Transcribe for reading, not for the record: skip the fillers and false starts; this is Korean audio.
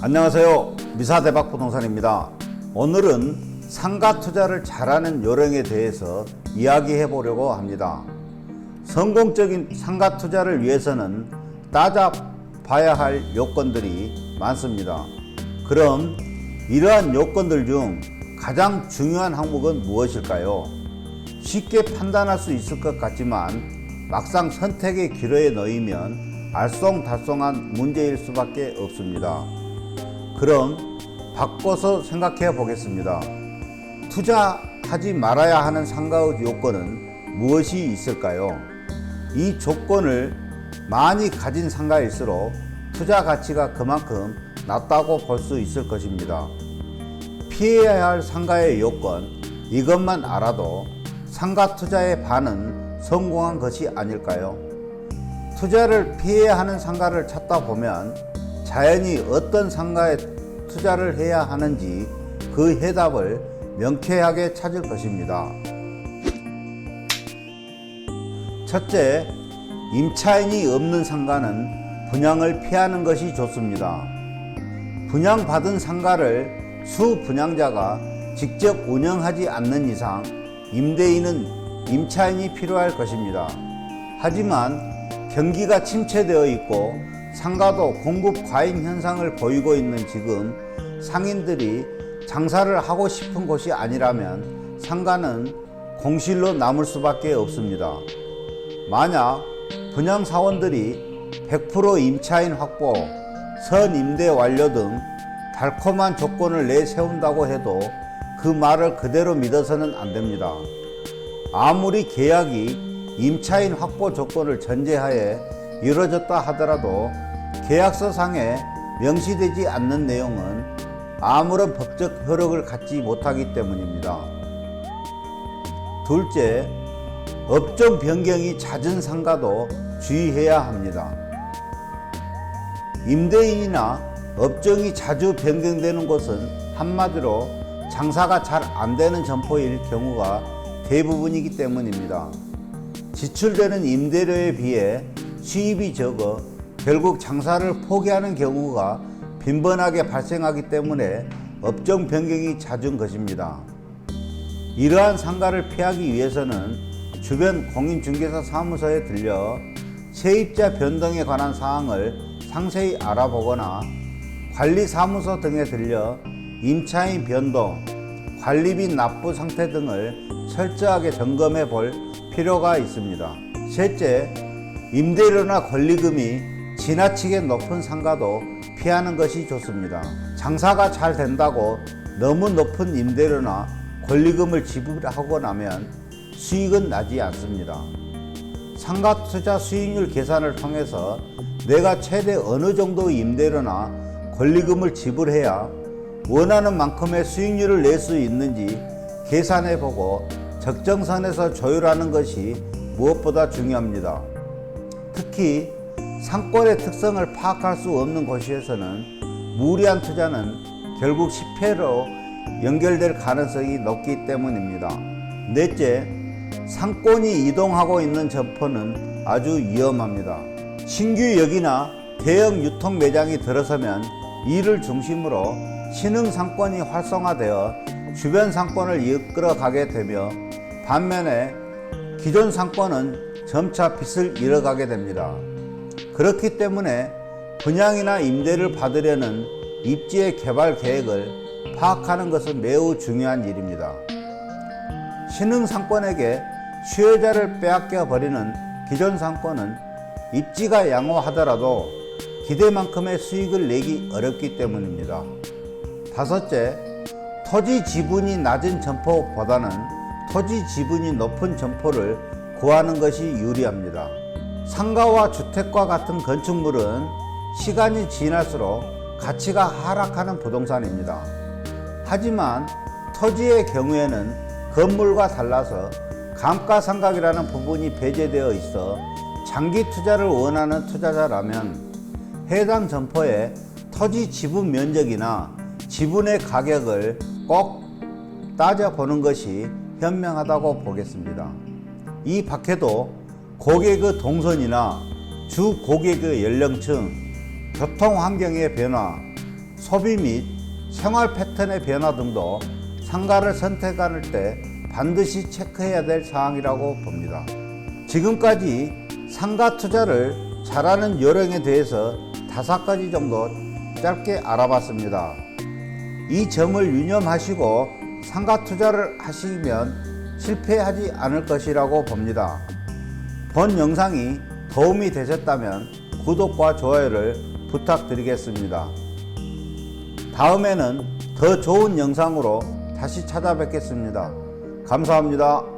안녕하세요. 미사대박부동산입니다. 오늘은 상가 투자를 잘하는 요령에 대해서 이야기해 보려고 합니다. 성공적인 상가 투자를 위해서는 따져봐야 할 요건들이 많습니다. 그럼 이러한 요건들 중 가장 중요한 항목은 무엇일까요? 쉽게 판단할 수 있을 것 같지만 막상 선택의 기로에 놓이면 알쏭달쏭한 문제일 수밖에 없습니다. 그럼 바꿔서 생각해 보겠습니다. 투자하지 말아야 하는 상가의 요건은 무엇이 있을까요? 이 조건을 많이 가진 상가일수록 투자 가치가 그만큼 낮다고 볼 수 있을 것입니다. 피해야 할 상가의 요건, 이것만 알아도 상가 투자의 반은 성공한 것이 아닐까요? 투자를 피해야 하는 상가를 찾다 보면 자연히 어떤 상가에 투자를 해야 하는지 그 해답을 명쾌하게 찾을 것입니다. 첫째, 임차인이 없는 상가는 분양을 피하는 것이 좋습니다. 분양받은 상가를 수분양자가 직접 운영하지 않는 이상 임대인은 임차인이 필요할 것입니다. 하지만 경기가 침체되어 있고 상가도 공급 과잉 현상을 보이고 있는 지금 상인들이 장사를 하고 싶은 곳이 아니라면 상가는 공실로 남을 수밖에 없습니다. 만약 분양사원들이 100% 임차인 확보, 선임대 완료 등 달콤한 조건을 내세운다고 해도 그 말을 그대로 믿어서는 안 됩니다. 아무리 계약이 임차인 확보 조건을 전제하에 이루어졌다 하더라도 계약서상에 명시되지 않는 내용은 아무런 법적 효력을 갖지 못하기 때문입니다. 둘째, 업종 변경이 잦은 상가도 주의해야 합니다. 임대인이나 업종이 자주 변경되는 곳은 한마디로 장사가 잘 안 되는 점포일 경우가 대부분이기 때문입니다. 지출되는 임대료에 비해 수입이 적어 결국 장사를 포기하는 경우가 빈번하게 발생하기 때문에 업종 변경이 잦은 것입니다. 이러한 상가를 피하기 위해서는 주변 공인중개사 사무소에 들려 세입자 변동에 관한 사항을 상세히 알아보거나 관리사무소 등에 들려 임차인 변동, 관리비 납부 상태 등을 철저하게 점검해 볼 필요가 있습니다. 셋째, 임대료나 권리금이 지나치게 높은 상가도 피하는 것이 좋습니다. 장사가 잘 된다고 너무 높은 임대료나 권리금을 지불하고 나면 수익은 나지 않습니다. 상가 투자 수익률 계산을 통해서 내가 최대 어느 정도 임대료나 권리금을 지불해야 원하는 만큼의 수익률을 낼 수 있는지 계산해 보고 적정선에서 조율하는 것이 무엇보다 중요합니다. 특히 상권의 특성을 파악할 수 없는 곳에서는 무리한 투자는 결국 실패로 연결될 가능성이 높기 때문입니다. 넷째, 상권이 이동하고 있는 점포는 아주 위험합니다. 신규역이나 대형 유통 매장이 들어서면 이를 중심으로 신흥 상권이 활성화되어 주변 상권을 이끌어가게 되며 반면에 기존 상권은 점차 빚을 잃어가게 됩니다. 그렇기 때문에 분양이나 임대를 받으려는 입지의 개발 계획을 파악하는 것은 매우 중요한 일입니다. 신흥 상권에게 수요자를 빼앗겨 버리는 기존 상권은 입지가 양호하더라도 기대만큼의 수익을 내기 어렵기 때문입니다. 다섯째, 토지 지분이 낮은 점포보다는 토지 지분이 높은 점포를 구하는 것이 유리합니다. 상가와 주택과 같은 건축물은 시간이 지날수록 가치가 하락하는 부동산입니다. 하지만 토지의 경우에는 건물과 달라서 감가상각이라는 부분이 배제되어 있어 장기 투자를 원하는 투자자라면 해당 점포의 토지 지분 면적이나 지분의 가격을 꼭 따져보는 것이 현명하다고 보겠습니다. 이 밖에도 고객의 동선이나 주 고객의 연령층, 교통 환경의 변화, 소비 및 생활 패턴의 변화 등도 상가를 선택할 때 반드시 체크해야 될 사항이라고 봅니다. 지금까지 상가 투자를 잘하는 요령에 대해서 5가지 정도 짧게 알아봤습니다. 이 점을 유념하시고 상가 투자를 하시면 실패하지 않을 것이라고 봅니다. 본 영상이 도움이 되셨다면 구독과 좋아요를 부탁드리겠습니다. 다음에는 더 좋은 영상으로 다시 찾아뵙겠습니다. 감사합니다.